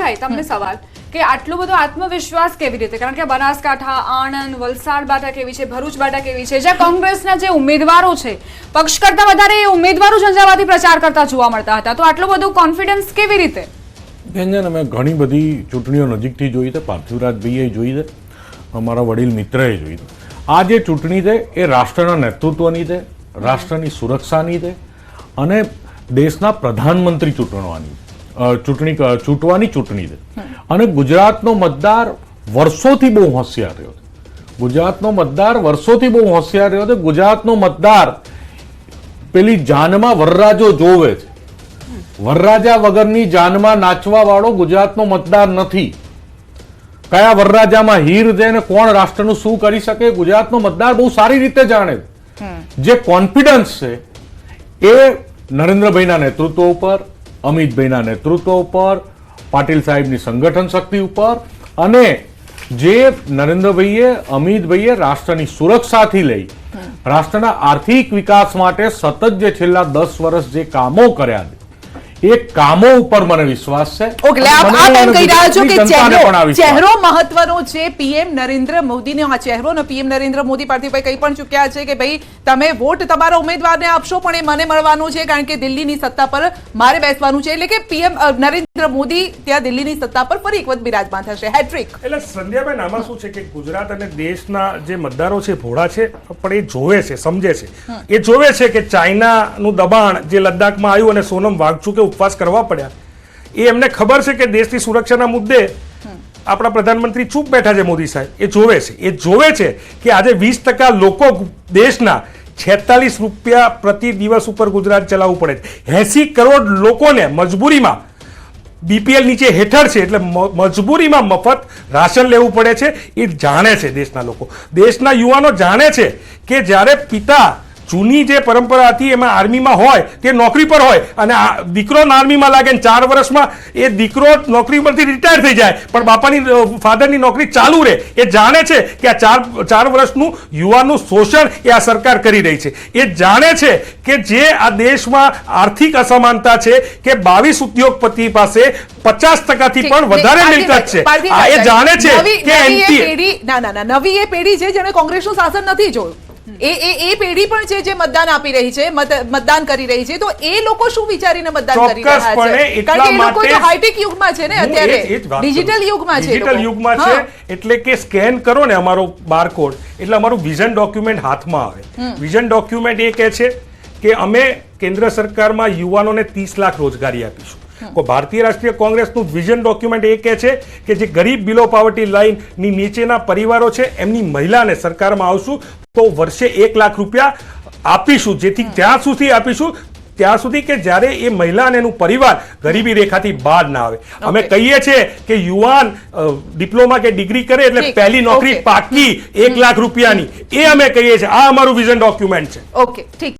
થાય તમને સવાલ કે આટલો બધો આત્મવિશ્વાસ કેવી રીતે? કારણ કે બનાસકાંઠા, આણંદ, વલસાડ બેઠક એવી છે, ભરૂચ બેઠક એવી છે જ્યાં કોંગ્રેસના જે ઉમેદવારો છે પક્ષ કરતા વધારે એ ઉમેદવારો ઝંઝાવાતી પ્રચાર કરતા જોવા મળતા હતા, તો આટલો બધો કોન્ફિડન્સ કેવી રીતે? બેન, અમે ઘણી બધી ચૂંટણીઓ નજીકથી જોઈ છે, પાર્થિવરાજભાઈએ જોઈ છે, અમારા વડીલ મિત્રએ જોઈ છે. આ જે ચૂંટણી છે એ રાષ્ટ્રના નેતૃત્વની છે, રાષ્ટ્રની સુરક્ષાની છે અને દેશના પ્રધાનમંત્રી ચૂંટવાની ચૂંટણી છે. અને ગુજરાતનો મતદાર વર્ષોથી બહુ હોશિયાર રહ્યો છે. ગુજરાતનો મતદાર વર્ષોથી બહુ હોશિયાર રહ્યો છે. ગુજરાતનો મતદાર પેલી જાનમાં વરરાજો જોવે છે. વરરાજા વગરની જાનમાં નાચવા વાળો ગુજરાતનો મતદાર નથી. કયા વરરાજામાં હીર છે ને કોણ રાષ્ટ્રનું શું કરી શકે ગુજરાતનો મતદાર બહુ સારી રીતે જાણે છે. જે કોન્ફિડન્સ છે એ નરેન્દ્રભાઈના નેતૃત્વ ઉપર, અમિતભાઈના નેતૃત્વ ઉપર, પાટીલ સાહેબની સંગઠન શક્તિ ઉપર અને જે નરેન્દ્રભાઈએ, અમિતભાઈએ રાષ્ટ્રની સુરક્ષાથી લઈ રાષ્ટ્રના આર્થિક વિકાસ માટે સતત જે છેલ્લા 10 વર્ષ જે કામો કર્યા એ કામો ઉપર મને વિશ્વાસ છે. ઓકે, આપ એમ કહી રહ્યા છો કે ચહેરો મહત્વનો છે. પીએમ નરેન્દ્ર મોદીનો આ ચહેરો ને પીએમ નરેન્દ્ર મોદી પાર્થિવભાઈ કહી પણ ચૂક્યા છે કે ભાઈ તમે વોટ તમારા ઉમેદવારને આપશો પણ એ મને મળવાનું છે કારણ કે દિલ્હીની સત્તા પર મારે બેસવાનું છે. એટલે કે પીએમ નરેન્દ્ર મોદી ત્યાં દિલ્હીની સત્તા પર ફરી એક વખત બિરાજમાન થશે. હેટ્રિક. એટલે સંધ્યાબેન, આમાં શું છે કે ગુજરાત અને દેશના જે મતદારો છે ભોળા છે પણ એ જોવે છે, સમજે છે. એ જોવે છે કે ચાઇનાનું દબાણ જે લદ્દાખમાં આવ્યું અને સોનમ વાંગચુકે ઉપવાસ કરવા પડ્યા, એ એમને ખબર છે કે દેશની સુરક્ષાના મુદ્દે આપણા પ્રધાનમંત્રી ચૂપ બેઠા છે મોદી સાહેબ. એ જોવે છે. એ જોવે છે કે આજે 20% લોકો દેશના 46 રૂપિયા પ્રતિ દિવસ ઉપર ગુજરાત ચલાવવું પડે છે. 80 કરોડ લોકોને મજબૂરીમાં બીપીએલ નીચે હેઠળ છે એટલે મજબૂરીમાં મફત રાશન લેવું પડે છે. એ જાણે છે દેશના લોકો. દેશના યુવાનો જાણે છે કે જ્યારે પિતા જૂની જે પરંપરા હતી એમાં આર્મીમાં હોય તે નોકરી પર હોય અને દીકરો આર્મીમાં લાગે ને 4 વર્ષમાં એ દીકરો નોકરી પરથી રિટાયર થઈ જાય પણ બાપાની ફાધરની નોકરી ચાલુ રહે. એ જાણે છે કે આ 4 વર્ષનું યુવાનનું શોષણ એ આ સરકાર કરી રહી છે. એ જાણે છે કે જે આ દેશમાં આર્થિક અસમાનતા છે કે 22 ઉદ્યોગપતિ પાસે 50%થી પણ વધારે મિલકત છે. એ જાણે છે કે નવી એ પેઢી છે જેને કોંગ્રેસનું શાસન નથી જોયું. એ પેઢી પણ છે જે મતદાન આપી રહી છે, મતદાન કરી રહી છે. તો એ લોકો શું વિચારીને મતદાન કરી રહ્યા છે? કારણ કે એ લોકો તો હાઈટેક યુગમાં છે ને, અત્યારે ડિજિટલ યુગમાં છે. ડિજિટલ યુગમાં છે એટલે કે સ્કેન કરો ને અમારો બારકોડ એટલે અમારું વિઝન ડોક્યુમેન્ટ હાથમાં આવે. વિઝન ડોક્યુમેન્ટ એ કહે છે કે અમે કેન્દ્ર સરકારમાં યુવાનોને 30 લાખ રોજગારી આપીશું. ભારતીય રાષ્ટ્રીય કોંગ્રેસનું વિઝન ડોક્યુમેન્ટ એ કહે છે કે જે ગરીબ બિલો પોવર્ટી લાઇનની નીચેના પરિવારો છે એમની મહિલાને સરકારમાં આવશું તો વર્ષે 1 લાખ રૂપિયા આપીશું. જેથી ત્યાં સુધી આપીશું ત્યાં સુધી કે જ્યારે એ મહિલા અને એનું પરિવાર ગરીબી રેખાથી બહાર ના આવે. અમે કહીએ છીએ કે યુવાન ડિપ્લોમા કે ડિગ્રી કરે એટલે પહેલી નોકરી પાકી 1 લાખ રૂપિયાની. એ અમે કહીએ છીએ. આ અમારું વિઝન ડોક્યુમેન્ટ છે. ઓકે, ઠીક.